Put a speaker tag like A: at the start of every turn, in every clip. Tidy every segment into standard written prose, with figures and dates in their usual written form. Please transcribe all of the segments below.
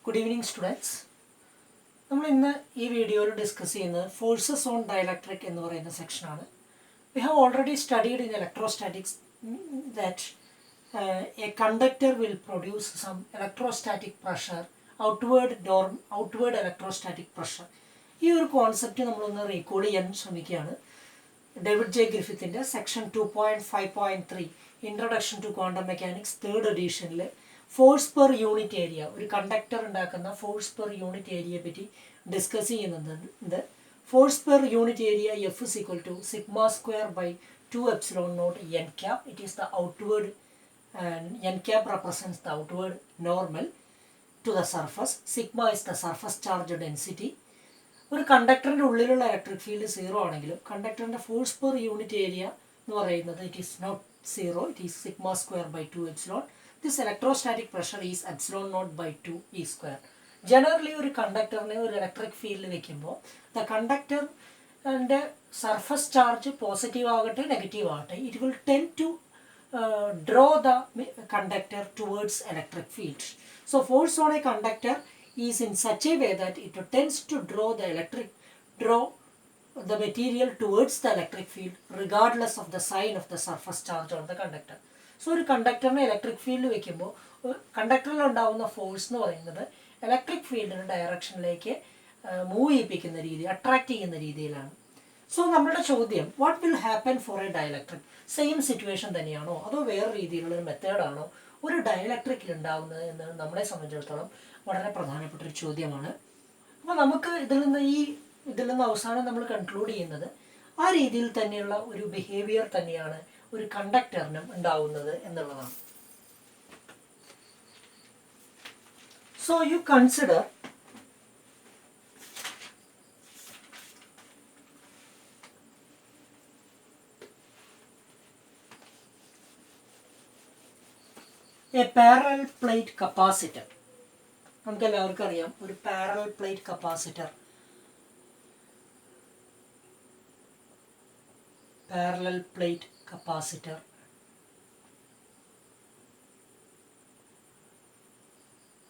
A: Good evening, students. നമ്മൾ ഇന്ന് ഈ വീഡിയോയിൽ ഡിസ്കസ് ചെയ്യുന്നത് ഫോഴ്സസ് ഓൺ ഡയലക്ട്രിക് എന്ന് പറയുന്ന സെക്ഷനാണ്. We have already studied in electrostatics that a conductor will produce some electrostatic pressure, outward electrostatic pressure. ഈ ഒരു കോൺസെപ്റ്റ് നമ്മളൊന്ന് റീകോൾ ചെയ്യാൻ ശ്രമിക്കുകയാണ്. ഡേവിഡ് ജെ ഗ്രിഫിത്തിൻ്റെ section 2.5.3 introduction to quantum mechanics third എഡിഷനിൽ ഫോഴ്സ് പെർ യൂണിറ്റ് ഏരിയ, ഒരു conductor ഉണ്ടാക്കുന്ന force per unit ഏരിയയെ പറ്റി ഡിസ്കസ് ചെയ്യുന്നുണ്ട്. Force per unit area F is equal to sigma square by 2 epsilon naught n cap. It is the outward, n cap represents the outward normal to the surface. Sigma is the surface charge density. ഒരു കണ്ടക്ടറിൻ്റെ ഉള്ളിലുള്ള electric field zero ആണെങ്കിലും കണ്ടക്ടറിൻ്റെ force per unit area എന്ന് പറയുന്നത് it is not zero, it is sigma square by 2 epsilon. This electrostatic pressure is epsilon not by 2 E square. Generally ഒരു കണ്ടക്ടറിനെ ഒരു electric ഫീൽഡിൽ വെക്കുമ്പോൾ ദ കണ്ടക്ടറിൻ്റെ സർഫസ് ചാർജ് പോസിറ്റീവ് ആകട്ടെ നെഗറ്റീവ് ആകട്ടെ, it will tend to draw the conductor towards electric field. So force on a conductor is in such a way that it tends to draw the material towards the electric field regardless of the sign of the surface charge on the conductor. So ഒരു കണ്ടക്ടറിനെ electric field വെക്കുമ്പോൾ കണ്ടക്ടറിൽ ഉണ്ടാകുന്ന force എന്ന് പറയുന്നത് electric ഫീൽഡിൻ്റെ ഡയറക്ഷനിലേക്ക് move ചെയ്യിപ്പിക്കുന്ന രീതി, attract ചെയ്യുന്ന രീതിയിലാണ്. So നമ്മുടെ ചോദ്യം, what will happen four A dielectric? Same situation തന്നെയാണോ അതോ വേറെ രീതിയിലുള്ള ഒരു മെത്തേഡാണോ ഒരു ഡയലക്ട്രിക്കിൽ ഉണ്ടാകുന്നത് എന്ന് നമ്മളെ സംബന്ധിച്ചിടത്തോളം വളരെ പ്രധാനപ്പെട്ട ഒരു ചോദ്യമാണ്. അപ്പോൾ നമുക്ക് ഇതിൽ നിന്ന് അവസാനം നമ്മൾ കൺക്ലൂഡ് ചെയ്യുന്നത് ആ രീതിയിൽ തന്നെയുള്ള ഒരു ബിഹേവിയർ തന്നെയാണ് ഒരു കണ്ടക്ടറിനും ഉണ്ടാവുന്നത് എന്നുള്ളതാണ്. So you consider a parallel plate capacitor. നമുക്ക് എല്ലാവർക്കും അറിയാം ഒരു parallel plate capacitor. Parallel plate capacitor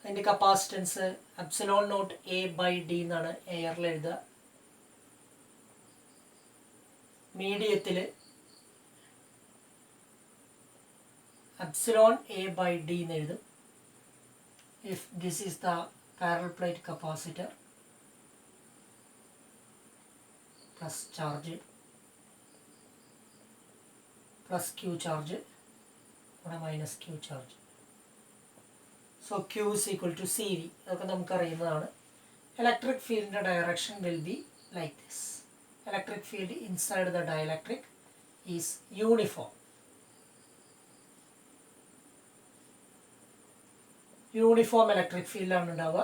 A: അതിൻ്റെ capacitance epsilon naught A by D എന്നാണ് എയറിൽ എഴുതുക. മീഡിയത്തിൽ epsilon A by D എന്ന് എഴുതും. If this is the parallel plate capacitor plus charge plus Q charge or minus Q charge. So Q is equal to CV. അതൊക്കെ നമുക്കറിയുന്നതാണ്. Electric fieldന്റെ direction will be like this. Electric field inside the dielectric is uniform. Uniform electric ഫീൽഡാണ് ഉണ്ടാവുക.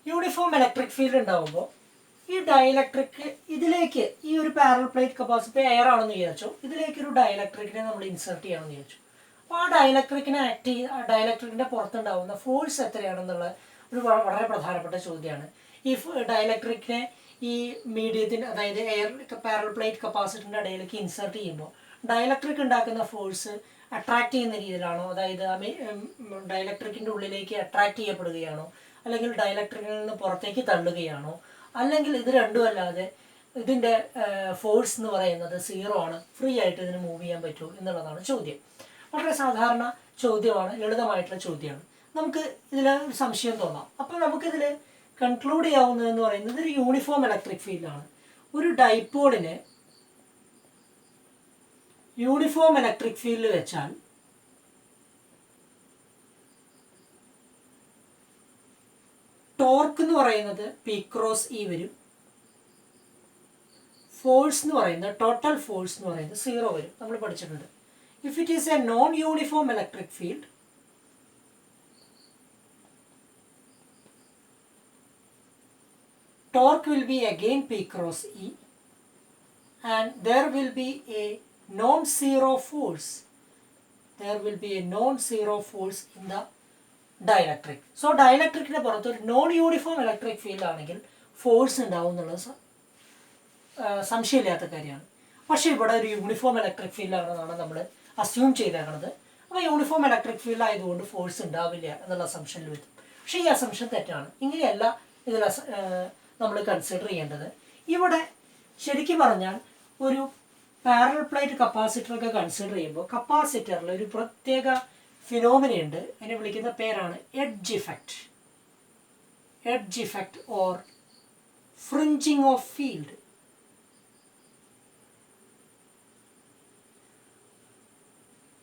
A: Uniform electric field ഉണ്ടാവുമ്പോൾ ഈ dielectric ഇതിലേക്ക് ഈ ഒരു parallel plate capacitor air ആണെന്ന് വിചാരിച്ചു, ഇതിലേക്ക് ഒരു ഡയലക്ട്രിക്കിനെ നമ്മൾ ഇൻസേർട്ട് ചെയ്യണമെന്ന് വിചാരിച്ചു. അപ്പോൾ ആ ഡയലക്ട്രിക്കിൻ്റെ പുറത്തുണ്ടാവുന്ന ഫോഴ്സ് എത്രയാണെന്നുള്ള ഒരു വളരെ പ്രധാനപ്പെട്ട ചോദ്യമാണ്. ഈ ഡയലക്ട്രിക്കിനെ ഈ മീഡിയത്തിന്, അതായത് എയർ പാരലൽ പ്ലേറ്റ് കപ്പാസിറ്ററിൻ്റെ ഇടയിലേക്ക് ഇൻസേർട്ട് ചെയ്യുമ്പോൾ ഡയലക്ട്രിക് ഉണ്ടാക്കുന്ന ഫോഴ്സ് അട്രാക്ട് ചെയ്യുന്ന രീതിയിലാണോ, അതായത് ഡയലക്ട്രിക്കിൻ്റെ ഉള്ളിലേക്ക് അട്രാക്ട് ചെയ്യപ്പെടുകയാണോ, അല്ലെങ്കിൽ ഡയലക്ട്രിക്കിൽ നിന്ന് പുറത്തേക്ക് തള്ളുകയാണോ, അല്ലെങ്കിൽ ഇത് രണ്ടും അല്ലാതെ ഇതിൻ്റെ ഫോഴ്സ് എന്ന് പറയുന്നത് സീറോ ആണ്, ഫ്രീ ആയിട്ട് ഇതിന് മൂവ് ചെയ്യാൻ പറ്റുമോ എന്നുള്ളതാണ് ചോദ്യം. വളരെ സാധാരണ ചോദ്യമാണ്, ലളിതമായിട്ടുള്ള ചോദ്യമാണ്. നമുക്ക് ഇതിൽ ഒരു സംശയം തോന്നാം. അപ്പോൾ നമുക്കിതിൽ കൺക്ലൂഡ് ചെയ്യാവുന്നതെന്ന് പറയുന്നത് ഒരു യൂണിഫോം ഇലക്ട്രിക് ഫീൽഡാണ്. ഒരു ഡൈപോളിന് യൂണിഫോം ഇലക്ട്രിക് ഫീൽഡ് വെച്ചാൽ ടോർക്ക് എന്ന് പറയുന്നത് പി ക്രോസ് ഇ വരും. ഫോഴ്സ് എന്ന് പറയുന്നത്, ടോട്ടൽ ഫോഴ്സ് എന്ന് പറയുന്നത് സീറോ വരും, നമ്മൾ പഠിച്ചിട്ടുണ്ട്. If it is a non uniform electric field, torque will be again P cross E and there will be a non-zero force. There will be a non-zero force in the dielectric. So dielectricന്റെ പുറത്ത് ഒരു non uniform electric field ആണെങ്കിൽ force ഉണ്ടാവും എന്നുള്ളത് സംശയമില്ലാത്ത കാര്യമാണ്. പക്ഷേ ഇവിടെ ഒരു യൂണിഫോം ഇലക്ട്രിക് ഫീൽഡ് ആണെന്നാണ് നമ്മൾ അസ്യൂം ചെയ്തേക്കണത്. അപ്പോൾ യൂണിഫോം ഇലക്ട്രിക് ഫീൽഡ് ആയതുകൊണ്ട് ഫോഴ്സ് ഉണ്ടാവില്ല എന്നുള്ള അസംഷനിൽ വരും. പക്ഷേ ഈ അസംഷൻ തെറ്റാണ്. ഇങ്ങനെയല്ല ഇതിൽ നമ്മൾ കൺസിഡർ ചെയ്യേണ്ടത്. ഇവിടെ ശരിക്കും പറഞ്ഞാൽ ഒരു പാരലൽ പ്ലേറ്റ് കപ്പാസിറ്ററൊക്കെ കൺസിഡർ ചെയ്യുമ്പോൾ കപ്പാസിറ്ററിൽ ഒരു പ്രത്യേക ഫിനോമിനയുണ്ട്. അതിനെ വിളിക്കുന്ന പേരാണ് edge effect. Edge effect or fringing of field.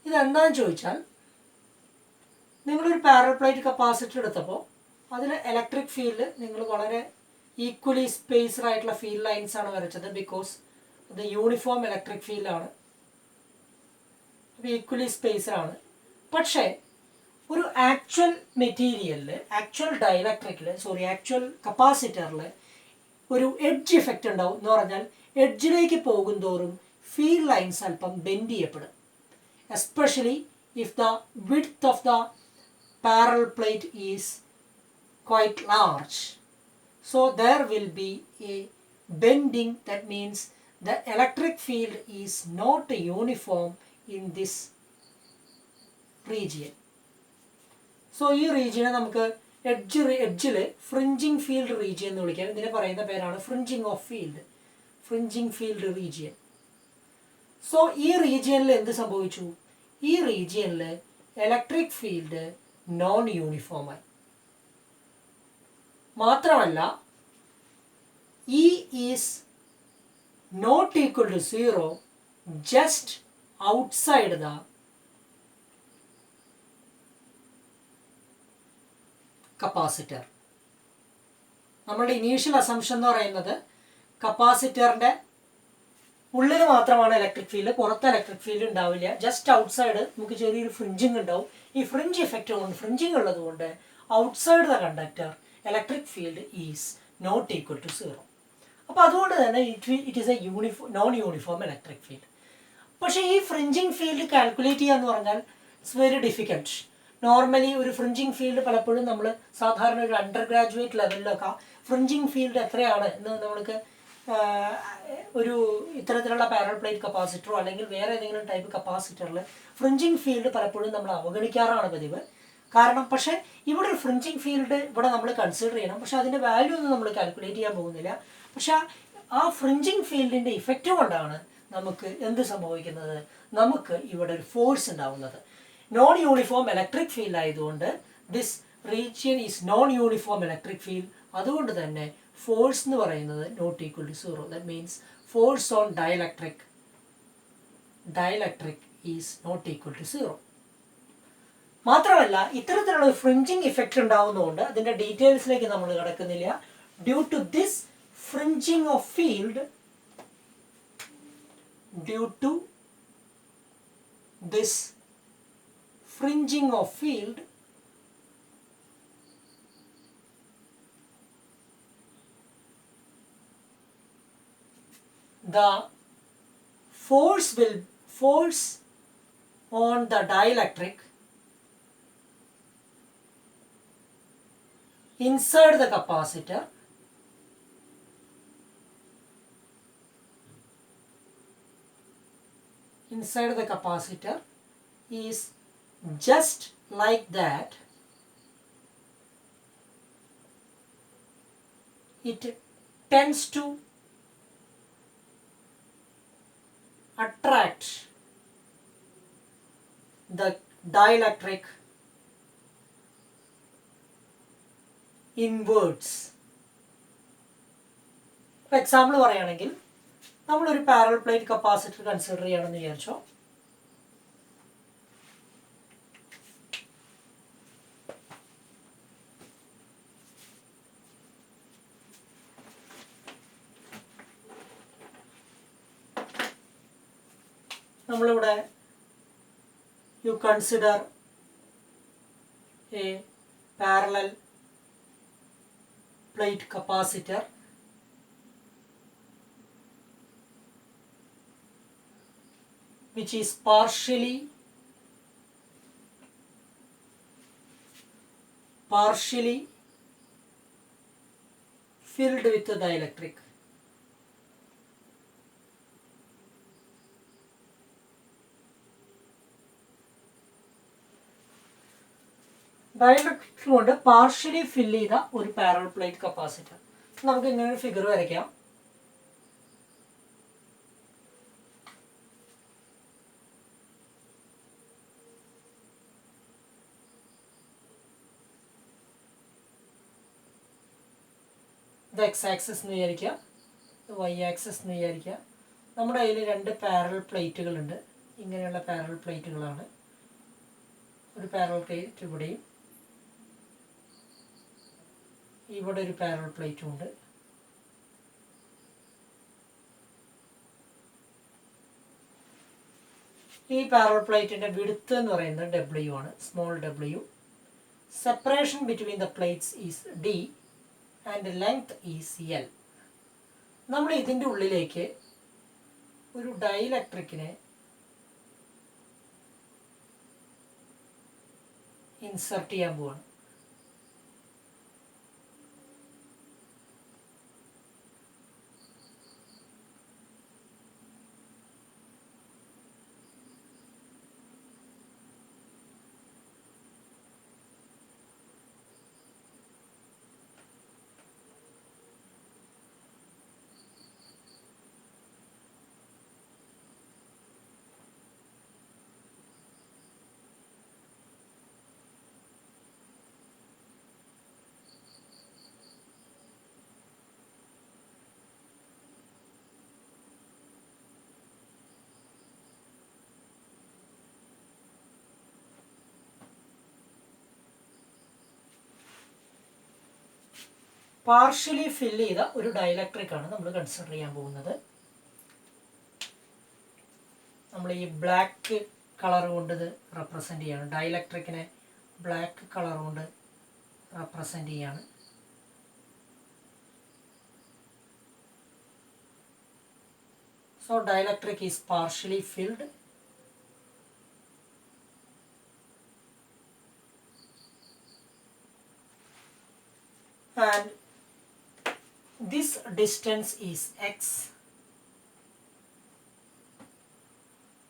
A: ഇതെന്താണെന്ന് ചോദിച്ചാൽ, നിങ്ങളൊരു പാരലൽ പ്ലേറ്റ് കപ്പാസിറ്റർ എടുത്തപ്പോൾ അതിൽ ഇലക്ട്രിക് ഫീൽഡ് നിങ്ങൾ വളരെ ഈക്വലി സ്പേസ്ഡ് ആയിട്ടുള്ള ഫീൽഡ് ലൈൻസ് ആണ് വരച്ചത്. ബിക്കോസ് ഇത് യൂണിഫോം ഇലക്ട്രിക് ഫീൽഡാണ്, അപ്പോൾ ഈക്വലി സ്പേസ്ഡ് ആണ്. പക്ഷേ ഒരു ആക്ച്വൽ മെറ്റീരിയലിൽ, ആക്ച്വൽ ആക്ച്വൽ കപ്പാസിറ്ററിൽ ഒരു എഡ്ജ് ഇഫക്റ്റ് ഉണ്ടാവും. എന്ന് പറഞ്ഞാൽ എഡ്ജിലേക്ക് പോകും തോറും ഫീൽഡ് ലൈൻസ് അല്പം ബെൻഡ് ചെയ്യപ്പെടും. Especially if the width of the parallel plate is quite large, so there will be a bending. That means the electric field is not uniform in this region. So ഈ റീജിയനെ നമുക്ക് എഡ്ജിൽ fringing field region എന്ന് വിളിക്കാം. ഇതിനെ പറയുന്ന പേരാണ് fringing of field, fringing field region. So ഈ റീജിയനിൽ എന്ത് സംഭവിച്ചു? ഈ റീജിയനിൽ ഇലക്ട്രിക് ഫീൽഡ് നോൺ യൂണിഫോമായി. മാത്രമല്ല E is not equal to 0 just outside the capacitor. നമ്മളുടെ ഇനീഷ്യൽ അസംഷൻ എന്ന് പറയുന്നത് കപ്പാസിറ്ററിൻ്റെ ഉള്ളിൽ മാത്രമാണ് ഇലക്ട്രിക് ഫീൽഡ്, പുറത്ത് ഇലക്ട്രിക് ഫീൽഡ് ഉണ്ടാവില്ല. ജസ്റ്റ് ഔട്ട്സൈഡ് നമുക്ക് ചെറിയൊരു ഫ്രിഞ്ചിങ് ഉണ്ടാവും. ഈ ഫ്രിഞ്ച് ഇഫക്റ്റ് കൊണ്ട്, ഫ്രിഞ്ചിങ് ഉള്ളതുകൊണ്ട് outside the conductor electric field is not equal to 0. അപ്പോൾ അതുകൊണ്ട് തന്നെ it is a non uniform electric field. പക്ഷേ ഈ ഫ്രിഞ്ചിങ് ഫീൽഡ് കാൽക്കുലേറ്റ് ചെയ്യുക എന്ന് പറഞ്ഞാൽ ഇറ്റ്സ് വെരി ഡിഫിക്കൽട്ട്. നോർമലി ഒരു ഫ്രിഞ്ചിങ് ഫീൽഡ് പലപ്പോഴും നമ്മൾ സാധാരണ ഒരു അണ്ടർ ഗ്രാജുവേറ്റ് ലെവലിലൊക്കെ ഫ്രിഞ്ചിങ് ഫീൽഡ് എത്രയാണ് എന്ന് നമ്മൾക്ക് ഒരു ഇത്തരത്തിലുള്ള പാരലൽ പ്ലേറ്റ് കപ്പാസിറ്ററോ അല്ലെങ്കിൽ വേറെ ഏതെങ്കിലും ടൈപ്പ് കപ്പാസിറ്ററിൽ ഫ്രിഞ്ചിങ് ഫീൽഡ് പലപ്പോഴും നമ്മൾ അവഗണിക്കാറാണ് പതിവ്. കാരണം പക്ഷേ ഇവിടെ ഒരു ഫ്രിഞ്ചിങ് ഫീൽഡ് ഇവിടെ നമ്മൾ കൺസിഡർ ചെയ്യണം. പക്ഷേ അതിൻ്റെ വാല്യൂ ഒന്നും നമ്മൾ കാൽക്കുലേറ്റ് ചെയ്യാൻ പോകുന്നില്ല. പക്ഷേ ആ ഫ്രിഞ്ചിങ് ഫീൽഡിൻ്റെ ഇഫക്റ്റ് കൊണ്ടാണ് നമുക്ക് എന്ത് സംഭവിക്കുന്നത്? നമുക്ക് ഇവിടെ ഒരു ഫോഴ്സ് ഉണ്ടാവുന്നത്. നോൺ യൂണിഫോം ഇലക്ട്രിക് ഫീൽഡ് ആയതുകൊണ്ട് this region is non uniform electric field. അതുകൊണ്ട് തന്നെ ഫോഴ്സ് എന്ന് പറയുന്നത് not equal to 0. That means force on dielectric is not equal to 0. മാത്രമല്ല ഇത്തരത്തിലുള്ള ഒരു ഫ്രിഞ്ചിങ് ഇഫക്റ്റ് ഉണ്ടാവുന്നതുകൊണ്ട് അതിൻ്റെ ഡീറ്റെയിൽസിലേക്ക് നമ്മൾ കിടക്കുന്നില്ല. Due to this fringing of field, the force on the dielectric inside the capacitor is just like that. It tends to attract the dielectric inwards. For example പറയുകയാണെങ്കിൽ നമ്മളൊരു parallel plate capacitor consider ചെയ്യണമെന്ന് വിചാരിച്ചോ. നമ്മളിവിടെ you consider a parallel plate capacitor which is partially filled with the dielectric. Dielectric കൊണ്ട് partially fill ചെയ്ത ഒരു parallel plate capacitor. നമുക്ക് ഇങ്ങനെ ഒരു ഫിഗർ വരയ്ക്കാം. ഇത് എക്സ് ആക്സിസ് എന്ന് വിചാരിക്കുക, ഇത് വൈ ആക്സിസ് എന്ന് വിചാരിക്കുക. നമ്മുടെ കയ്യിൽ രണ്ട് പാരലൽ പ്ലേറ്റുകളുണ്ട്. ഇങ്ങനെയുള്ള പാരലൽ പ്ലേറ്റുകളാണ്. ഒരു പാരലൽ പ്ലേറ്റ് ഇവിടെയും ഇവിടെ ഒരു പാരലൽ പ്ലേറ്റും ഉണ്ട്. ഈ പാരലൽ പ്ലേറ്റിൻ്റെ വിഡ്ത്ത് എന്ന് പറയുന്നത് W ആണ്, small w. Separation between the plates is D and length is L. നമ്മൾ ഇതിൻ്റെ ഉള്ളിലേക്ക് ഒരു ഡൈലക്ട്രിക്കിനെ ഇൻസർട്ട് ചെയ്യാൻ പോവാണ്. പാർഷ്യലി ഫില്ല് ചെയ്ത ഒരു ഡൈലക്ട്രിക് ആണ് നമ്മൾ കൺസിഡർ ചെയ്യാൻ പോകുന്നത്. നമ്മൾ ഈ ബ്ലാക്ക് കളർ കൊണ്ട് ഇത് റെപ്രസെൻ്റ് ചെയ്യാണ്. ഡൈലക്ട്രിക്കിനെ ബ്ലാക്ക് കളർ കൊണ്ട് റെപ്രസെൻ്റ് ചെയ്യാണ്. So dielectric is partially filled. And this distance is x.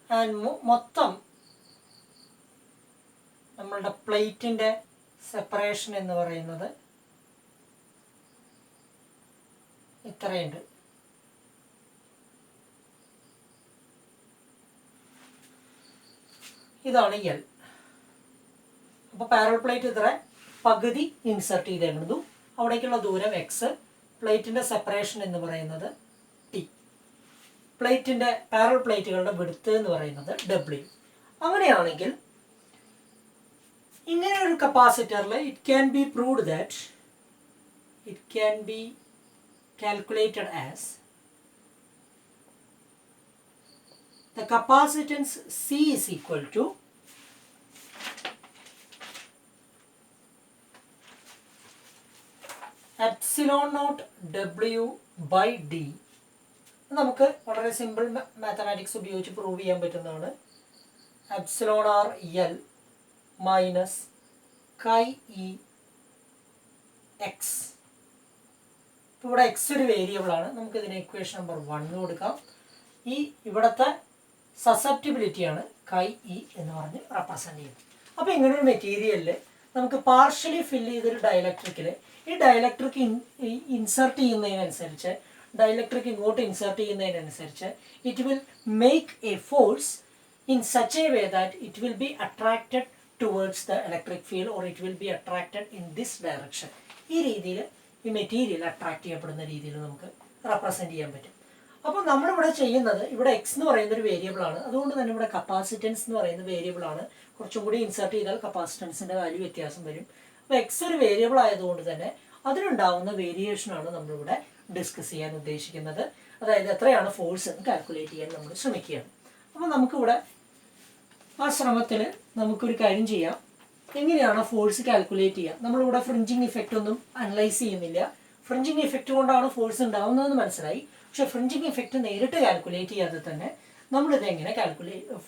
A: And മൊത്തം നമ്മളുടെ പ്ലേറ്റിൻ്റെ സെപ്പറേഷൻ എന്ന് പറയുന്നത് ഇത്രയുണ്ട്. ഇതാണ് L. അപ്പോൾ പാരലൽ പ്ലേറ്റ് ഇത്ര പകുതി ഇൻസർട്ട് ചെയ്തേക്കുന്നതും അവിടേക്കുള്ള ദൂരം x, പ്ലേറ്റിൻ്റെ സെപ്പറേഷൻ എന്ന് പറയുന്നത് T, പ്ലേറ്റിൻ്റെ പാരലൽ പ്ലേറ്റുകളുടെ വിഡ്ത്ത് എന്ന് പറയുന്നത് W. അങ്ങനെയാണെങ്കിൽ ഇങ്ങനെ ഒരു കപ്പാസിറ്ററിൽ it can be proved that it can be calculated as the capacitance C is equal to epsilon naught W by D. നമുക്ക് വളരെ സിമ്പിൾ മാത്തമാറ്റിക്സ് ഉപയോഗിച്ച് പ്രൂവ് ചെയ്യാൻ പറ്റുന്നതാണ്. എപ്സിലോൺ ആർ എൽ മൈനസ് കൈ ഇ എക്സ്. ഇപ്പോൾ ഇവിടെ എക്സ് ഒരു വേരിയബിളാണ്. നമുക്കിതിന് ഇക്വേഷൻ നമ്പർ 1 കൊടുക്കാം. ഈ ഇവിടുത്തെ സസെപ്റ്റിബിലിറ്റിയാണ് കൈ ഇ എന്ന് പറഞ്ഞ് റെപ്രസെൻ്റ് ചെയ്യുന്നത്. അപ്പോൾ ഇങ്ങനൊരു മെറ്റീരിയലിൽ നമുക്ക് പാർഷ്യലി ഫില്ല് ചെയ്തൊരു ഡയലക്ട്രിക്കിൽ ഈ ഡയലക്ട്രിക് ഇൻസർട്ട് ചെയ്യുന്നതിനനുസരിച്ച് ഡയലക്ട്രിക് ഇങ്ങോട്ട് ഇൻസർട്ട് ചെയ്യുന്നതിനനുസരിച്ച് it will make a force in such a way that it will be attracted towards the electric field or it will be attracted in this direction. ഈ രീതിയിൽ ഈ material attract ചെയ്യപ്പെടുന്ന രീതിയിൽ നമുക്ക് represent ചെയ്യാൻ പറ്റും. അപ്പോൾ നമ്മളിവിടെ ചെയ്യുന്നത്, ഇവിടെ എക്സ് എന്ന് പറയുന്ന ഒരു വേരിയബിളാണ്. അതുകൊണ്ട് തന്നെ ഇവിടെ കപ്പാസിറ്റൻസ് എന്ന് പറയുന്ന വേരിയബിളാണ്. കുറച്ചും കൂടി ഇൻസർട്ട് ചെയ്താൽ കപ്പാസിറ്റൻസിൻ്റെ വാല്യൂ വ്യത്യാസം വരും. അപ്പോൾ എക്സ് ഒരു വേരിയബിൾ ആയതുകൊണ്ട് തന്നെ അതിനുണ്ടാവുന്ന വേരിയേഷനാണ് നമ്മളിവിടെ ഡിസ്കസ് ചെയ്യാൻ ഉദ്ദേശിക്കുന്നത്. അതായത് എത്രയാണ് ഫോഴ്സ് എന്ന് കാൽക്കുലേറ്റ് ചെയ്യാൻ നമ്മൾ ശ്രമിക്കുകയാണ്. അപ്പോൾ നമുക്കിവിടെ ആ ശ്രമത്തിൽ നമുക്കൊരു കാര്യം ചെയ്യാം. എങ്ങനെയാണ് ഫോഴ്സ് കാൽക്കുലേറ്റ് ചെയ്യുക? നമ്മളിവിടെ ഫ്രിഞ്ചിങ് ഇഫക്റ്റ് ഒന്നും അനലൈസ് ചെയ്യുന്നില്ല. ഫ്രിഞ്ചിങ് ഇഫക്റ്റ് കൊണ്ടാണ് ഫോഴ്സ് ഉണ്ടാവുന്നതെന്ന് മനസ്സിലായി. പക്ഷെ ഫ്രിഞ്ചിങ് ഇഫക്റ്റ് നേരിട്ട് കാൽക്കുലേറ്റ് ചെയ്യാതെ തന്നെ നമ്മളിത് എങ്ങനെ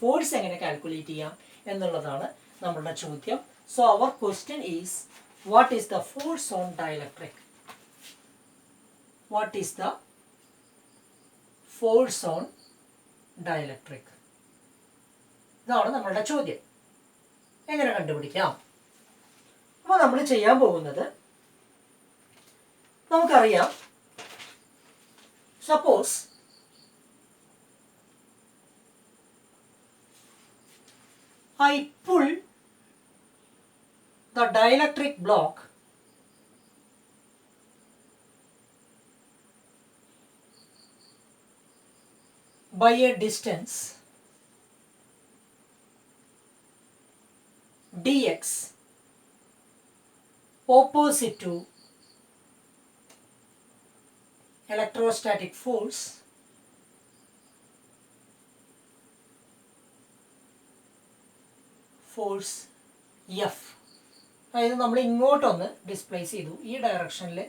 A: ഫോഴ്സ് എങ്ങനെ കാൽക്കുലേറ്റ് ചെയ്യാം എന്നുള്ളതാണ് നമ്മളുടെ ചോദ്യം. So our question is, what is the force on dielectric? What is the force on dielectric? ഇതാണ് നമ്മളുടെ ചോദ്യം. എങ്ങനെ കണ്ടുപിടിക്കാം? അപ്പോൾ നമ്മൾ ചെയ്യാൻ പോകുന്നത് നമുക്കറിയാം, suppose I pull the dielectric block by a distance dx opposite to electrostatic force F. അതായത് നമ്മൾ ഇങ്ങോട്ടൊന്ന് ഡിസ്പ്ലേസ് ചെയ്തു, ഈ ഡയറക്ഷനിൽ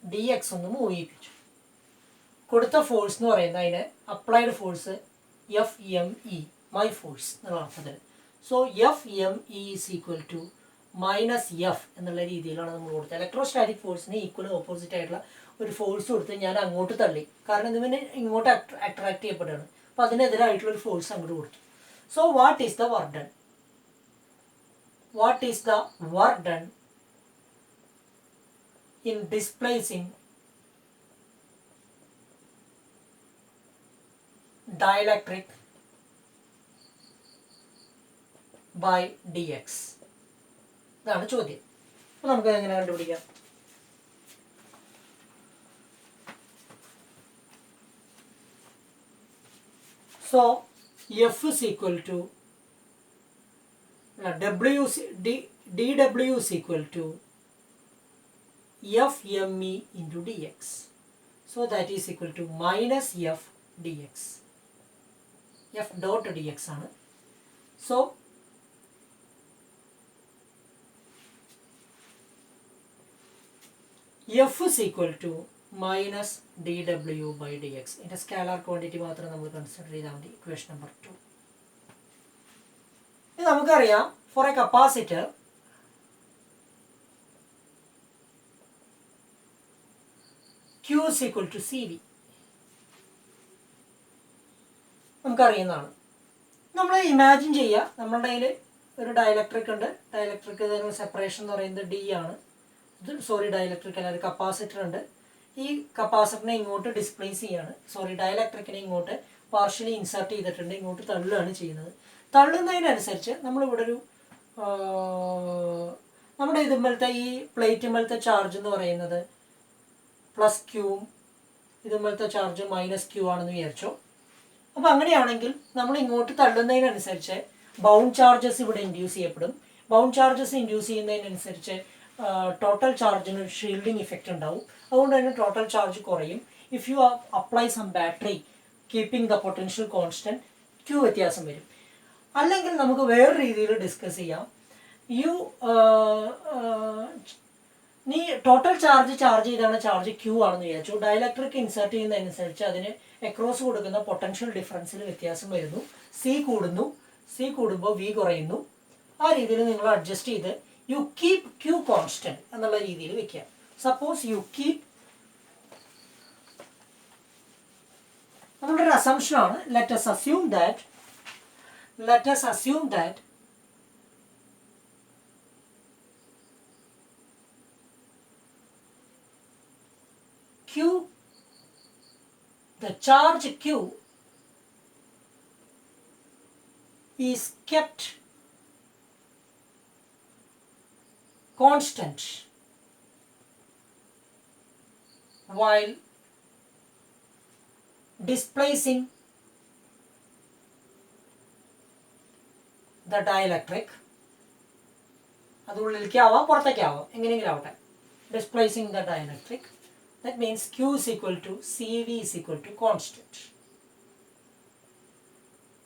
A: ഡി എക്സ് ഒന്ന് മൂവ് ചെയ്യിപ്പിച്ചു. കൊടുത്ത ഫോഴ്സ് എന്ന് പറയുന്നത് അതിന് applied force F M E, my force എന്നുള്ള അർത്ഥത്തിൽ. So F M E is equal to minus F എന്നുള്ള രീതിയിലാണ് നമ്മൾ കൊടുത്തത്. ഇലക്ട്രോസ്റ്റാറ്റിക് ഫോഴ്സിന് ഈക്വൽ ഓപ്പോസിറ്റ് ആയിട്ടുള്ള ഒരു ഫോഴ്സ് കൊടുത്ത് ഞാൻ അങ്ങോട്ട് തള്ളി, കാരണം ഇതിന് ഇങ്ങോട്ട് അട്രാക്ട് ചെയ്യപ്പെടുകയാണ്. അപ്പോൾ അതിനെതിരായിട്ടുള്ള ഒരു ഫോഴ്സ് അങ്ങോട്ട് കൊടുത്തു. So what is the work done? What is the work done in displacing dielectric by dx? ഇതാണ് ചോദ്യം. അപ്പോൾ നമുക്ക് എങ്ങനെ കണ്ടുപിടിക്കാം? So F is equal to dw is equal to fme into dx. So that is equal to minus f dx. F dot dx ആണ്. So F is equal to minus dw by dx. ഇതിൻ്റെ scalar quantity മാത്രം നമ്മൾ consider ചെയ്താൽ മതി. Equation number 2. നമുക്കറിയാം, for a capacitor Q is equal to CV. നമുക്കറിയുന്നതാണ്. നമ്മൾ imagine ചെയ്യുക, നമ്മളുടെ കയ്യിൽ ഒരു ഡയലക്ട്രിക് ഉണ്ട്. ഡയലക്ട്രിക് സെപ്പറേഷൻ എന്ന് പറയുന്നത് ഡി ആണ്. ഡയലക്ട്രിക് അല്ല, ഒരു കപ്പാസിറ്റർ ഉണ്ട്. ഈ കപ്പാസിറ്ററിനെ ഇങ്ങോട്ട് ഡിസ്പ്ലേസ് ചെയ്യാണ്. ഡയലക്ട്രിക്കിനെ ഇങ്ങോട്ട് പാർഷ്യലി ഇൻസേർട്ട് ചെയ്തിട്ടുണ്ട്, ഇങ്ങോട്ട് തള്ളുകയാണ് ചെയ്യുന്നത്. തള്ളുന്നതിനനുസരിച്ച് നമ്മളിവിടെ ഒരു നമ്മുടെ ഇതുമ്പോഴത്തെ ഈ പ്ലേറ്റുമ്പോഴത്തെ ചാർജ് എന്ന് പറയുന്നത് പ്ലസ് ക്യൂവും ഇതുമ്പോഴത്തെ ചാർജ് മൈനസ് ക്യൂ ആണെന്ന് വിചാരിച്ചോ. അപ്പോൾ അങ്ങനെയാണെങ്കിൽ നമ്മൾ ഇങ്ങോട്ട് തള്ളുന്നതിനനുസരിച്ച് ബൗണ്ട് ചാർജസ് ഇവിടെ ഇൻഡ്യൂസ് ചെയ്യപ്പെടും. ബൗണ്ട് ചാർജസ് ഇൻഡ്യൂസ് ചെയ്യുന്നതിനനുസരിച്ച് ടോട്ടൽ ചാർജിന് ഒരു ഷീൽഡിങ് ഇഫക്റ്റ് ഉണ്ടാവും. അതുകൊണ്ട് തന്നെ ടോട്ടൽ ചാർജ് കുറയും. If you apply some battery keeping the potential constant, Q വ്യത്യാസം വരും. അല്ലെങ്കിൽ നമുക്ക് വേറെ രീതിയിൽ ഡിസ്കസ് ചെയ്യാം. നീ ടോട്ടൽ ചാർജ് ചെയ്താണ് ചാർജ് ക്യൂ ആണെന്ന് വിചാരിച്ചു. ഡയലക്ട്രിക് ഇൻസേർട്ട് ചെയ്യുന്നതനുസരിച്ച് അതിന് അക്രോസ് കൊടുക്കുന്ന പൊട്ടൻഷ്യൽ ഡിഫറൻസിൽ വ്യത്യാസം വരുന്നു. സി കൂടുമ്പോൾ വി കുറയുന്നു. ആ രീതിയിൽ നിങ്ങൾ അഡ്ജസ്റ്റ് ചെയ്ത് യു കീപ് ക്യൂ കോൺസ്റ്റന്റ് എന്നുള്ള രീതിയിൽ വെക്കുക. സപ്പോസ് യു കീപ്, നമ്മുടെ ഒരു അസംഷനാണ്. Let us assume that Q, the charge Q is kept constant while displacing the dielectric. അത് ഉള്ളിലേക്കാവാം പുറത്തേക്കാവാം, എങ്ങനെയെങ്കിലും ആവട്ടെ. Displacing the dielectric, that means Q is equal to CV is equal to constant.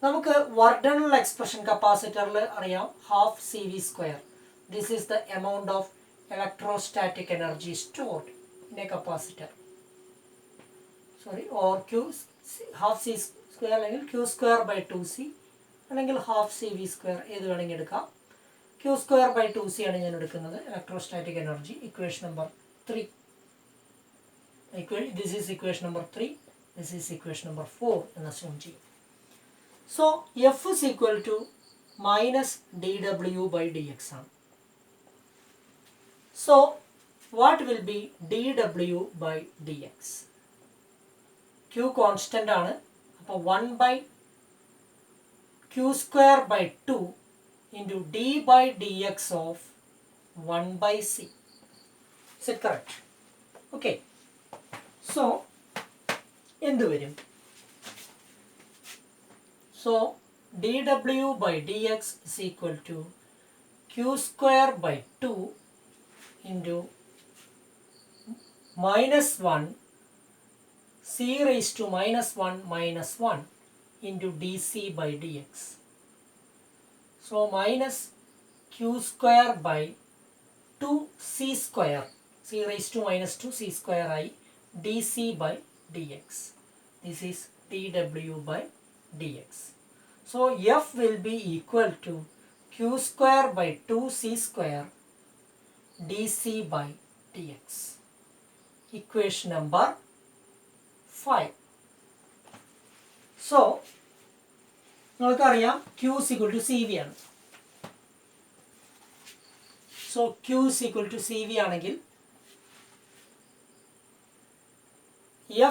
A: നമുക്ക് work done ഉള്ള expression കപ്പാസിറ്ററിൽ അറിയാം, half CV square. This is the amount of electrostatic energy stored in a capacitor. Or Q half C square അല്ലെങ്കിൽ Q square by 2C അല്ലെങ്കിൽ half CV square ഏത് വേണമെങ്കിൽ എടുക്കാം. Q square by 2C ആണ് ഞാൻ എടുക്കുന്നത്. Electrostatic energy equation number 3. This is equation number 3. This is equation number 4 എന്ന് assume ചെയ്യും. So F is equal to minus dw by dx ആണ്. So what will be dw by dx? Q constant ആണ്. അപ്പോൾ 1 by q square by 2 into d by dx of 1 by c. Is it correct? Okay. So എന്ത് വരും? So dw by dx is equal to q square by 2 into minus 1 c raised to minus 1 minus 1 into dc by dx. So minus q square by 2c square, c raised to minus 2 c square I dc by dx. This is dw by dx. So f will be equal to q square by 2c square dc by dx. Equation number 5. So നമുക്കറിയാം q is equal to cv ആണ്. So q is equal to cv ആണെങ്കിൽ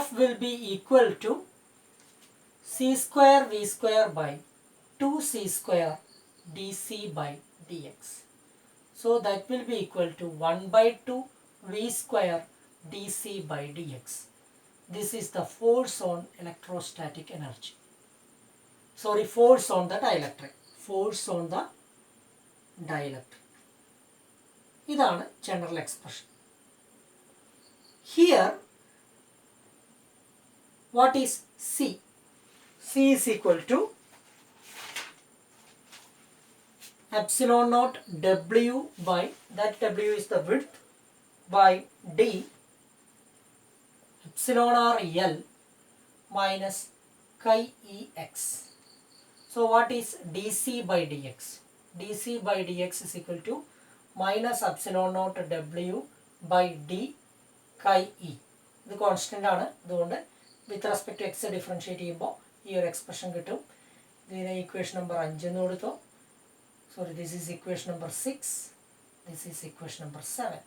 A: f will be equal to c square v square by 2c square dc by dx. So that will be equal to 1 by 2 v square dc by dx. This is the force on electrostatic energy. Sorry, force on the dielectric. Force on the dielectric. ഇതാണ് general expression. Here, what is C? C is equal to epsilon naught W by, that W is the width, by D epsilon r L minus chi E x. So what is dc by dx? dc by dx is equal to minus epsilon naught W by D chi E. ഇത് constant ആണ്. അതുകൊണ്ട് with respect to X differentiate ചെയ്യുമ്പോൾ ഈ ഒരു expression കിട്ടും. ഇതിനെ equation number 5 എന്ന് കൊടുത്തോ. Sorry, this is equation number 6. This is equation number 7.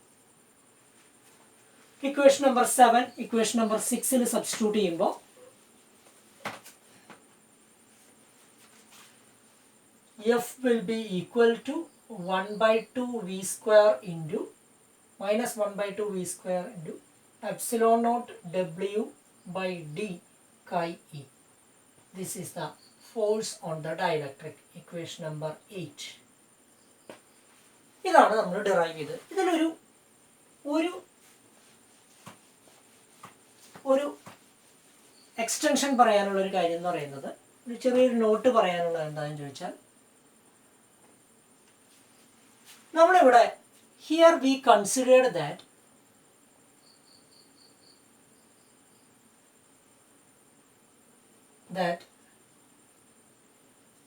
A: Equation number 7, equation number 6 ൽ സബ്സ്റ്റിറ്റ്യൂട്ട് ചെയ്യുമ്പോൾ f will be equal to 1 by 2 v square into minus 1 by 2 v square into epsilon naught W by D chi E. This is the force on the dielectric. Equation number 8. ഇതാണ് നമ്മൾ derive ചെയ്തത്. ഇതിലൊരു ഒരു ഒരു extension പറയാനുള്ള ഒരു കാര്യം എന്ന് പറയുന്നത്, ഒരു ചെറിയൊരു നോട്ട് പറയാനുള്ളത് എന്താണെന്ന് ചോദിച്ചാൽ, നമ്മളിവിടെ here we considered that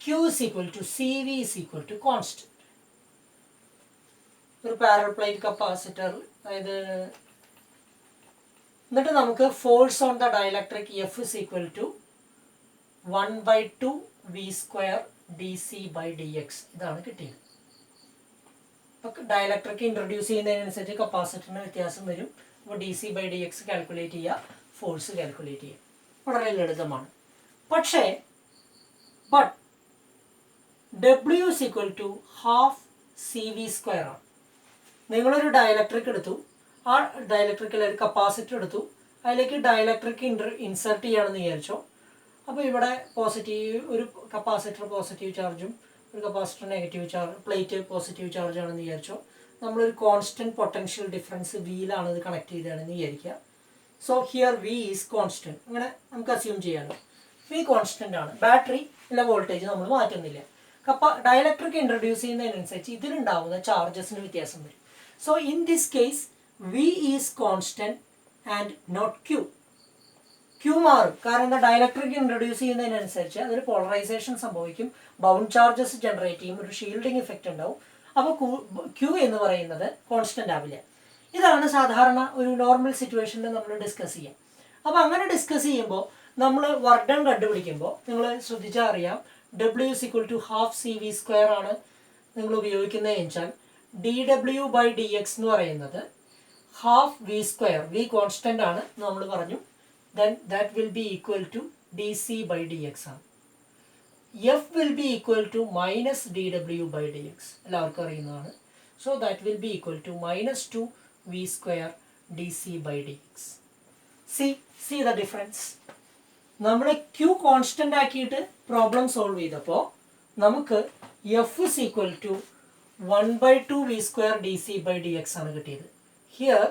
A: Q is equal to CV is equal to constant. ഒരു പാരലൽ പ്ലേറ്റ് കപ്പാസിറ്റർ, അതായത് എന്നിട്ട് നമുക്ക് force on the dielectric F is equal to 1 by 2 v square dc by dx. ഇതാണ് കിട്ടിയത്. അപ്പോൾ ഡയലക്ട്രിക് ഇൻട്രൊഡ്യൂസ് ചെയ്യുന്നതിനനുസരിച്ച് കപ്പാസിറ്ററിന് വ്യത്യാസം വരും. അപ്പോൾ D C by D X calculate ചെയ്യുക, ഫോഴ്സ് കാൽക്കുലേറ്റ് ചെയ്യുക. വളരെ ലളിതമാണ്. പക്ഷേ but W is equal to half CV square ആണ്. നിങ്ങളൊരു ഡയലക്ട്രിക് എടുത്തു, ആ ഡയലക്ട്രിക്കിൽ ഒരു കപ്പാസിറ്റർ എടുത്തു, അതിലേക്ക് ഡയലക്ട്രിക് ഇൻസേർട്ട് ചെയ്യുകയാണെന്ന് വിചാരിച്ചോ. അപ്പോൾ ഇവിടെ പോസിറ്റീവ്, ഒരു കപ്പാസിറ്റർ പോസിറ്റീവ് ചാർജും ഒരു capacitor negative charge, plate positive charge ആണെന്ന് വിചാരിച്ചോ. നമ്മളൊരു കോൺസ്റ്റൻറ്റ് പൊട്ടൻഷ്യൽ ഡിഫറൻസ് വിയിലാണ് ഇത് കണക്ട് ചെയ്തതാണെന്ന് വിചാരിക്കുക. So here V is constant. അങ്ങനെ നമുക്ക് അസ്യൂം ചെയ്യാമല്ലോ. വി കോൺസ്റ്റൻ്റ് ആണ്. ബാറ്ററി അല്ല വോൾട്ടേജ് നമ്മൾ മാറ്റുന്നില്ല. ഡയലക്ട്രിക് ഇൻട്രൊഡ്യൂസ് ചെയ്യുന്നതിനനുസരിച്ച് ഇതിലുണ്ടാവുന്ന ചാർജസിന് വ്യത്യാസം വരും. So in this case V is constant and not Q. Q മാറും, കാരണം ഡയലക്ട്രിക് ഇൻട്രൊഡ്യൂസ് ചെയ്യുന്നതിനനുസരിച്ച് അതിൽ പോളറൈസേഷൻ സംഭവിക്കും, ബൗണ്ട് ചാർജസ് ജനറേറ്റ് ചെയ്യും, ഒരു ഷീൽഡിങ് ഇഫക്റ്റ് ഉണ്ടാവും. അപ്പോൾ ക്യൂ എന്ന് പറയുന്നത് കോൺസ്റ്റൻ്റ് ആവില്ല. ഇതാണ് സാധാരണ ഒരു നോർമൽ സിറ്റുവേഷനിൽ നമ്മൾ ഡിസ്കസ് ചെയ്യാം. അപ്പോൾ അങ്ങനെ ഡിസ്കസ് ചെയ്യുമ്പോൾ നമ്മൾ വർക്ക് ഡൺ കണ്ടുപിടിക്കുമ്പോൾ നിങ്ങൾ ശ്രദ്ധിച്ചാൽ അറിയാം, W is equal to half CV square ആണ് നിങ്ങൾ ഉപയോഗിക്കുന്നതെന്ന് വെച്ചാൽ dw by dx എന്ന് പറയുന്നത് half V square, V constant ആണ് നമ്മൾ പറഞ്ഞു, then that will be equal to dc by dx ആണ്. f will be equal to minus dw by dx, എല്ലാവർക്കും അറിയുന്നതാണ്. So that will be equal to minus 2 v square dc by dx. See the difference. നമ്മൾ q constant ആക്കിയിട്ട് problem solve ചെയ്തപ്പോൾ നമുക്ക് f is equal to 1 by 2 v square dc by dx ആണ് കിട്ടിയത്. Here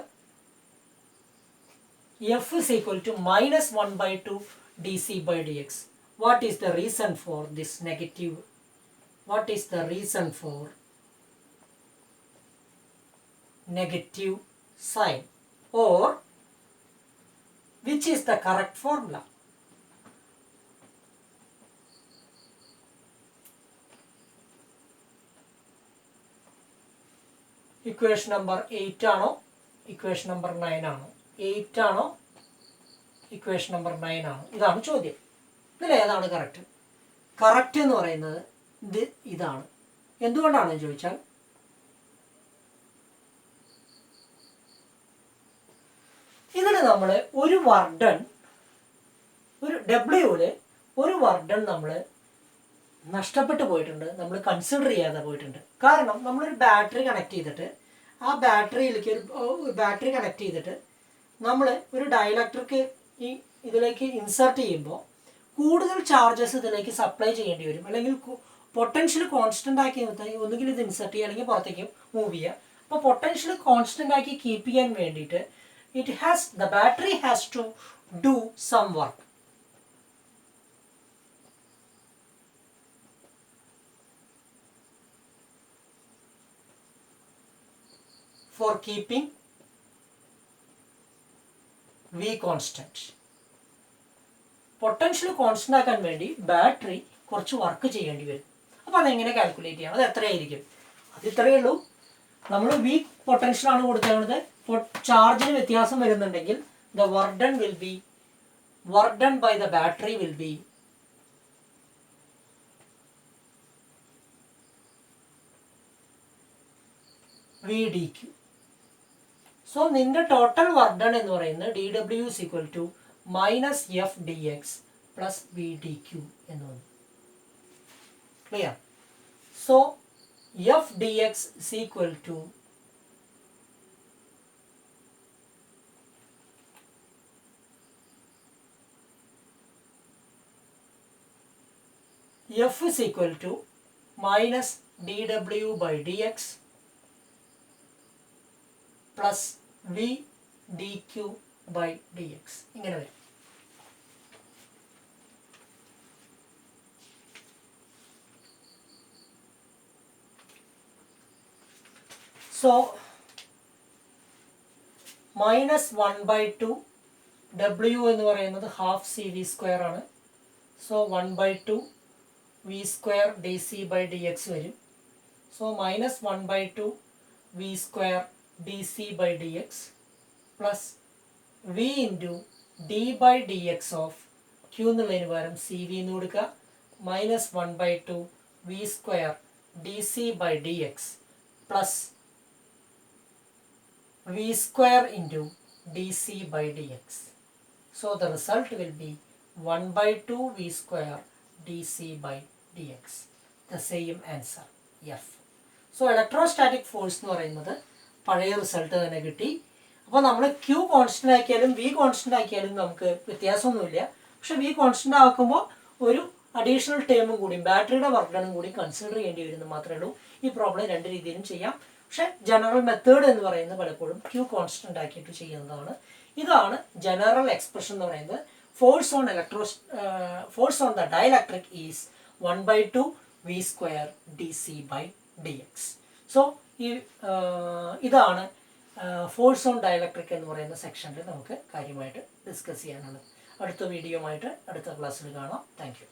A: f is equal to minus 1 by 2 dc by dx. What is the reason for this negative? What is the reason for negative sign? Or which is the correct formula? Equation number 8 ആണോ equation number 9 ആണോ? 8 ആണോ equation number 9 ആണോ? ഇതാണ് ചോദ്യം. ഇതിൽ ഏതാണ് correct? Correct എന്ന് പറയുന്നത് ഇതാണ്. എന്തുകൊണ്ടാണെന്ന് ചോദിച്ചാൽ ഇതിൽ നമ്മൾ ഒരു വർക്ക് ഡൺ, ഒരു ഡബ്ല്യൂവിൽ ഒരു വർക്ക് ഡൺ നമ്മൾ നഷ്ടപ്പെട്ടു പോയിട്ടുണ്ട്, നമ്മൾ കൺസിഡർ ചെയ്യാതെ പോയിട്ടുണ്ട്. കാരണം നമ്മളൊരു ബാറ്ററി കണക്ട് ചെയ്തിട്ട് ആ ബാറ്ററിയിലേക്ക് ഒരു ബാറ്ററി കണക്ട് ചെയ്തിട്ട് നമ്മൾ ഒരു ഡയലക്ട്രിക് ഇതിലേക്ക് ഇൻസർട്ട് ചെയ്യുമ്പോൾ കൂടുതൽ ചാർജസ് ഇതിലേക്ക് സപ്ലൈ ചെയ്യേണ്ടി വരും. അല്ലെങ്കിൽ പൊട്ടൻഷ്യൽ കോൺസ്റ്റൻ്റ് ആക്കി നിർത്താൻ ഒന്നുകിൽ ഇത് ഇൻസർട്ട് ചെയ്യുക അല്ലെങ്കിൽ പുറത്തേക്ക് മൂവ് ചെയ്യുക. അപ്പോൾ പൊട്ടൻഷ്യൽ കോൺസ്റ്റൻ്റ് ആക്കി കീപ്പ് ചെയ്യാൻ വേണ്ടിയിട്ട് the battery has to do some work. For keeping V constant. Potential constant ആക്കാൻ വേണ്ടി ബാറ്ററി കുറച്ച് വർക്ക് ചെയ്യേണ്ടി വരും. അപ്പോൾ അതെങ്ങനെ കാൽക്കുലേറ്റ് ചെയ്യാം? അത് എത്രയായിരിക്കും? അത് ഇത്രയേ ഉള്ളൂ. നമ്മൾ വീക്ക് പൊട്ടൻഷ്യലാണ് കൊടുത്തേക്കുന്നത്. ചാർജിന് വ്യത്യാസം വരുന്നുണ്ടെങ്കിൽ the work done by the battery will be V dq. So നിന്റെ ടോട്ടൽ വർക്ക് ഡൺ എന്ന് പറയുന്നത് dw is equal to minus f dx plus v dq എന്ന് വന്നു. Clear? So f dx is equal to f is equal to minus dw by dx plus v dq by dx. ഇങ്ങനെ വരും. So minus 1 by 2 w എന്ന് പറയുന്നത് half C V square ആണ്. So 1 by 2 v square dc by dx വരും. So minus 1 by 2 v square dc by dx plus v into d by dx of q എന്നുള്ളതിന് പകരം cv എന്ന് കൊടുക്കുക. minus 1 by 2 v square dc by dx plus v square into dc by dx. So the result will be 1 by 2 v square dc by dx. The same answer, F. So electrostatic force എന്ന് പറയുന്നത് പഴയ result തന്നെ കിട്ടി. അപ്പോൾ നമ്മൾ Q constant ആക്കിയാലും V constant ആക്കിയാലും നമുക്ക് വ്യത്യാസമൊന്നുമില്ല. പക്ഷെ V കോൺസ്റ്റൻ്റ് ആക്കുമ്പോൾ ഒരു അഡീഷണൽ ടേമും കൂടി ബാറ്ററിയുടെ വർക്ക് ഡണും കൂടി കൺസിഡർ ചെയ്യേണ്ടി വരുന്നത് മാത്രമേ ഉള്ളൂ. ഈ പ്രോബ്ലം രണ്ട് രീതിയിലും ചെയ്യാം. പക്ഷെ ജനറൽ മെത്തേഡ് എന്ന് പറയുന്നത് പലപ്പോഴും Q കോൺസ്റ്റൻ്റ് ആക്കിയിട്ട് ചെയ്യുന്നതാണ്. ഇതാണ് ജനറൽ എക്സ്പ്രഷൻ എന്ന് പറയുന്നത്. Force on the dielectric is 1 by 2 v square dc by dx. So ഇതാണ് ഫോഴ്സ് ഓൺ ഡയലക്ട്രിക് എന്ന് പറയുന്ന സെക്ഷനിൽ നമുക്ക് കാര്യമായിട്ട് ഡിസ്കസ് ചെയ്യാനുള്ളത്. അടുത്ത വീഡിയോ ആയിട്ട് അടുത്ത ക്ലാസ്സിൽ കാണാം. Thank you.